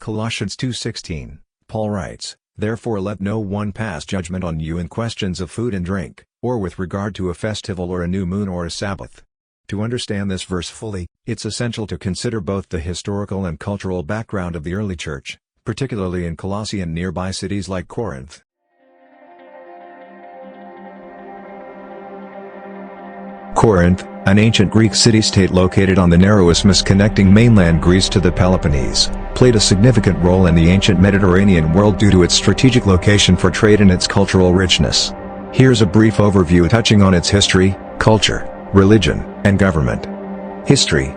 Colossians 2:16, Paul writes, "Therefore let no one pass judgment on you in questions of food and drink, or with regard to a festival or a new moon or a Sabbath." To understand this verse fully, it's essential to consider both the historical and cultural background of the early church, particularly in Colossae and nearby cities like Corinth. Corinth, an ancient Greek city-state located on the narrow isthmus connecting mainland Greece to the Peloponnese, played a significant role in the ancient Mediterranean world due to its strategic location for trade and its cultural richness. Here's a brief overview touching on its history, culture, religion, and government. History.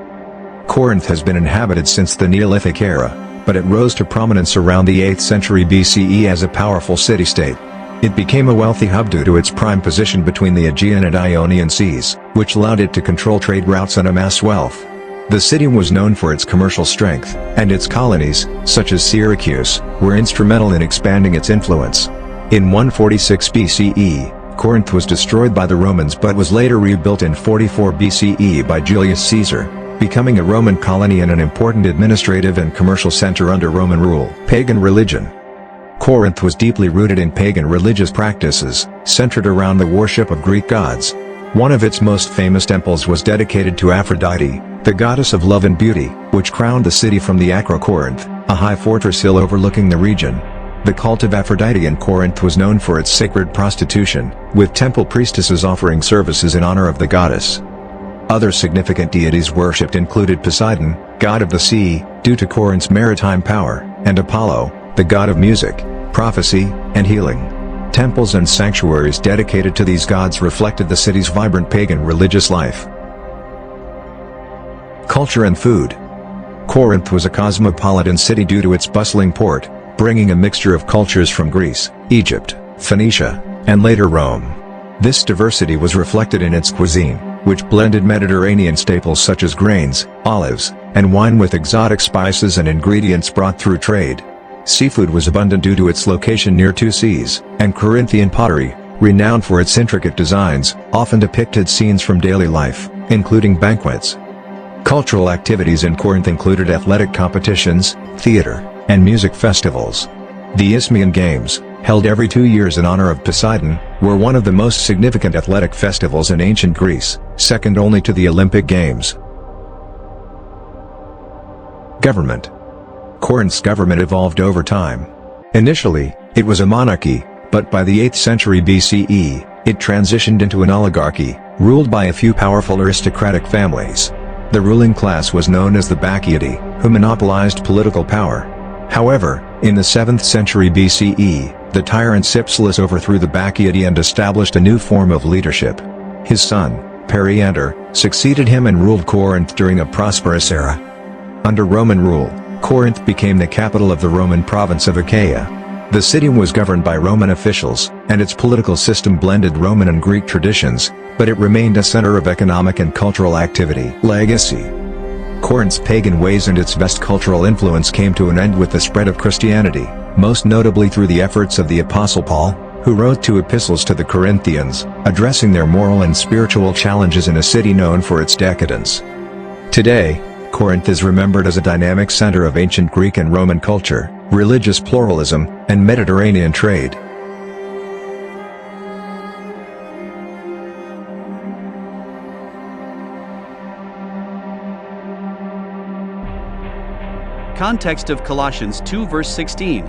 Corinth has been inhabited since the Neolithic era, but it rose to prominence around the 8th century BCE as a powerful city-state. It became a wealthy hub due to its prime position between the Aegean and Ionian seas, which allowed it to control trade routes and amass wealth. The city was known for its commercial strength, and its colonies, such as Syracuse, were instrumental in expanding its influence. In 146 BCE, Corinth was destroyed by the Romans but was later rebuilt in 44 BCE by Julius Caesar, becoming a Roman colony and an important administrative and commercial center under Roman rule. Pagan religion. Corinth was deeply rooted in pagan religious practices, centered around the worship of Greek gods. One of its most famous temples was dedicated to Aphrodite, the goddess of love and beauty, which crowned the city from the Acrocorinth, a high fortress hill overlooking the region. The cult of Aphrodite in Corinth was known for its sacred prostitution, with temple priestesses offering services in honor of the goddess. Other significant deities worshipped included Poseidon, god of the sea, due to Corinth's maritime power, and Apollo, the god of music, prophecy, and healing. Temples and sanctuaries dedicated to these gods reflected the city's vibrant pagan religious life. Culture and food. Corinth was a cosmopolitan city due to its bustling port, bringing a mixture of cultures from Greece, Egypt, Phoenicia, and later Rome. This diversity was reflected in its cuisine, which blended Mediterranean staples such as grains, olives, and wine with exotic spices and ingredients brought through trade. Seafood was abundant due to its location near two seas, and Corinthian pottery, renowned for its intricate designs, often depicted scenes from daily life, including banquets. Cultural activities in Corinth included athletic competitions, theater, and music festivals. The Isthmian Games, held every 2 years in honor of Poseidon, were one of the most significant athletic festivals in ancient Greece, second only to the Olympic Games. Government. Corinth's government evolved over time. Initially, it was a monarchy, but by the 8th century BCE, it transitioned into an oligarchy, ruled by a few powerful aristocratic families. The ruling class was known as the Bacchiadae, who monopolized political power. However, in the 7th century BCE, the tyrant Cypselus overthrew the Bacchiadae and established a new form of leadership. His son, Periander, succeeded him and ruled Corinth during a prosperous era. Under Roman rule, Corinth became the capital of the Roman province of Achaia. The city was governed by Roman officials, and its political system blended Roman and Greek traditions, but it remained a center of economic and cultural activity. Legacy. Corinth's pagan ways and its vast cultural influence came to an end with the spread of Christianity, most notably through the efforts of the Apostle Paul, who wrote 2 epistles to the Corinthians, addressing their moral and spiritual challenges in a city known for its decadence. Today, Corinth is remembered as a dynamic center of ancient Greek and Roman culture, religious pluralism, and Mediterranean trade. Context of Colossians 2 verse 16.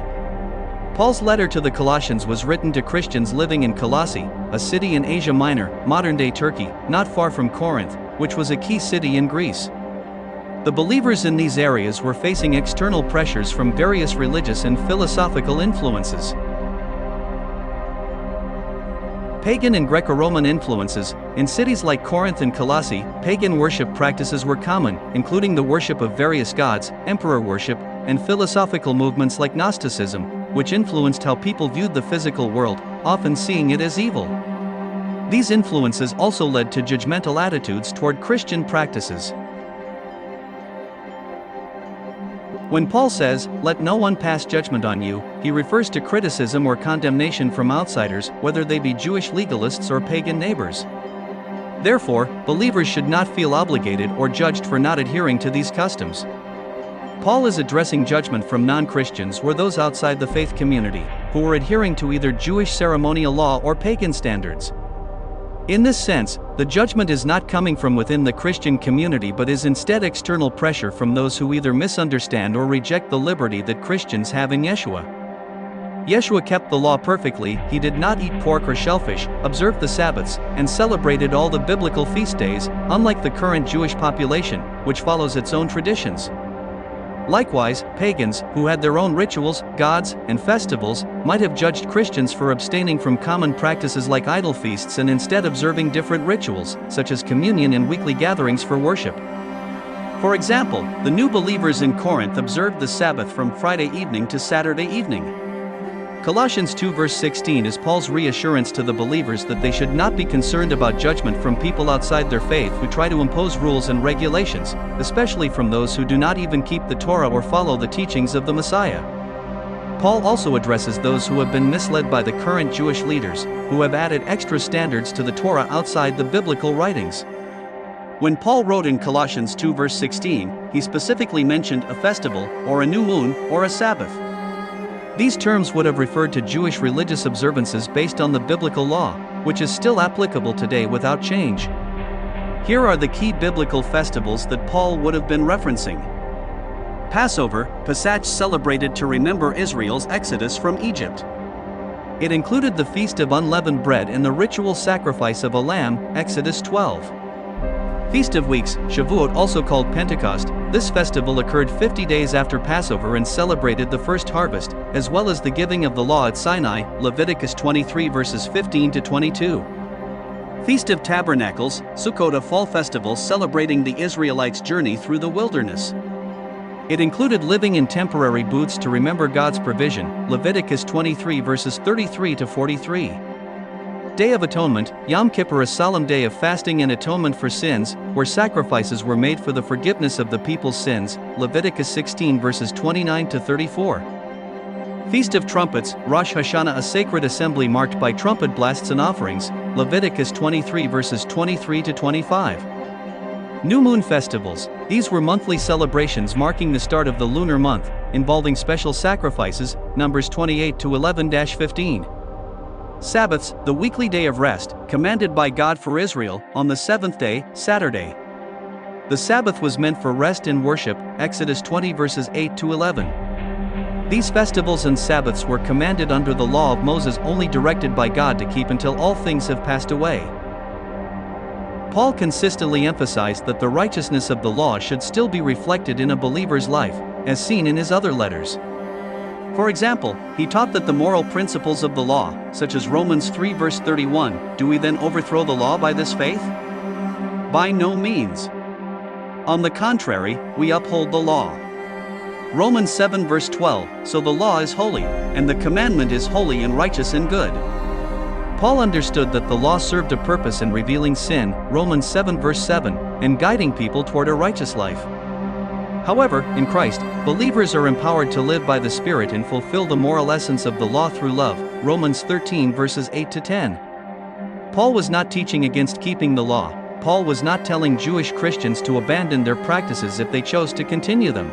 Paul's letter to the Colossians was written to Christians living in Colossae, a city in Asia Minor, modern-day Turkey, not far from Corinth, which was a key city in Greece. The believers in these areas were facing external pressures from various religious and philosophical influences. Pagan and Greco-Roman influences. In cities like Corinth and Colossae, pagan worship practices were common, including the worship of various gods, emperor worship, and philosophical movements like Gnosticism, which influenced how people viewed the physical world, often seeing it as evil. These influences also led to judgmental attitudes toward Christian practices. When Paul says, "Let no one pass judgment on you," he refers to criticism or condemnation from outsiders, whether they be Jewish legalists or pagan neighbors. Therefore, believers should not feel obligated or judged for not adhering to these customs. Paul is addressing judgment from non-Christians or those outside the faith community, who were adhering to either Jewish ceremonial law or pagan standards. In this sense, the judgment is not coming from within the Christian community but is instead external pressure from those who either misunderstand or reject the liberty that Christians have in Yeshua. Yeshua kept the law perfectly, he did not eat pork or shellfish, observed the Sabbaths, and celebrated all the biblical feast days, unlike the current Jewish population, which follows its own traditions. Likewise, pagans, who had their own rituals, gods, and festivals, might have judged Christians for abstaining from common practices like idol feasts and instead observing different rituals, such as communion and weekly gatherings for worship. For example, the new believers in Corinth observed the Sabbath from Friday evening to Saturday evening. Colossians 2 verse 16 is Paul's reassurance to the believers that they should not be concerned about judgment from people outside their faith who try to impose rules and regulations, especially from those who do not even keep the Torah or follow the teachings of the Messiah. Paul also addresses those who have been misled by the current Jewish leaders, who have added extra standards to the Torah outside the biblical writings. When Paul wrote in Colossians 2 verse 16, he specifically mentioned a festival, or a new moon, or a Sabbath. These terms would have referred to Jewish religious observances based on the biblical law, which is still applicable today without change. Here are the key biblical festivals that Paul would have been referencing. Passover, Pesach, celebrated to remember Israel's exodus from Egypt. It included the Feast of Unleavened Bread and the ritual sacrifice of a lamb, Exodus 12. Feast of Weeks, Shavuot, also called Pentecost, this festival occurred 50 days after Passover and celebrated the first harvest, as well as the giving of the law at Sinai, Leviticus 23 verses 15 to 22. Feast of Tabernacles, Sukkot, a fall festival celebrating the Israelites' journey through the wilderness. It included living in temporary booths to remember God's provision, Leviticus 23 verses 33 to 43. Day of Atonement, Yom Kippur, a solemn day of fasting and atonement for sins, where sacrifices were made for the forgiveness of the people's sins, Leviticus 16 verses 29 to 34. Feast of Trumpets, Rosh Hashanah, a sacred assembly marked by trumpet blasts and offerings, Leviticus 23 verses 23 to 25. New Moon Festivals, these were monthly celebrations marking the start of the lunar month, involving special sacrifices, Numbers 28 to 11-15. Sabbaths, the weekly day of rest, commanded by God for Israel, on the seventh day, Saturday. The Sabbath was meant for rest and worship, Exodus 20 verses 8 to 11. These festivals and Sabbaths were commanded under the law of Moses, only directed by God to keep until all things have passed away. Paul consistently emphasized that the righteousness of the law should still be reflected in a believer's life, as seen in his other letters. For example, he taught that the moral principles of the law, such as Romans 3 verse 31, do we then overthrow the law by this faith? By no means. On the contrary, we uphold the law. Romans 7 verse 12, so the law is holy, and the commandment is holy and righteous and good. Paul understood that the law served a purpose in revealing sin, Romans 7 verse 7, and guiding people toward a righteous life. However, in Christ, believers are empowered to live by the Spirit and fulfill the moral essence of the law through love, Romans 13 verses 8 to 10. Paul was not teaching against keeping the law. Paul was not telling Jewish Christians to abandon their practices if they chose to continue them.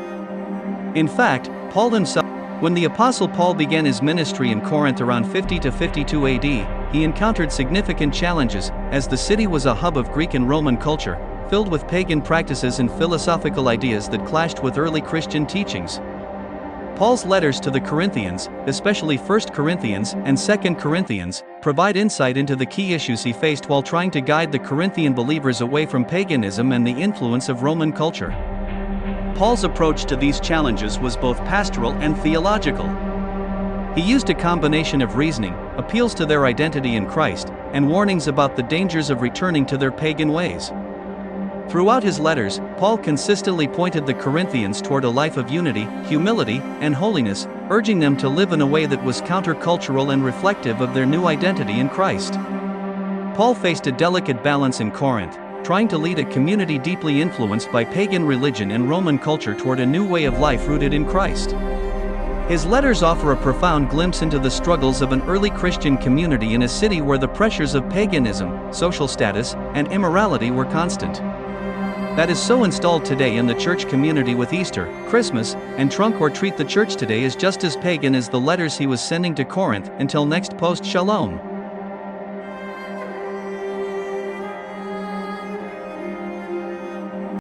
In fact, Paul himself, when the Apostle Paul began his ministry in Corinth around 50 to 52 AD, he encountered significant challenges, as the city was a hub of Greek and Roman culture, filled with pagan practices and philosophical ideas that clashed with early Christian teachings. Paul's letters to the Corinthians, especially 1 Corinthians and 2 Corinthians, provide insight into the key issues he faced while trying to guide the Corinthian believers away from paganism and the influence of Roman culture. Paul's approach to these challenges was both pastoral and theological. He used a combination of reasoning, appeals to their identity in Christ, and warnings about the dangers of returning to their pagan ways. Throughout his letters, Paul consistently pointed the Corinthians toward a life of unity, humility, and holiness, urging them to live in a way that was countercultural and reflective of their new identity in Christ. Paul faced a delicate balance in Corinth, trying to lead a community deeply influenced by pagan religion and Roman culture toward a new way of life rooted in Christ. His letters offer a profound glimpse into the struggles of an early Christian community in a city where the pressures of paganism, social status, and immorality were constant. that is so installed today in the church community with Easter, Christmas, and trunk or treat the church today is just as pagan as the letters he was sending to Corinth. Until next post, shalom.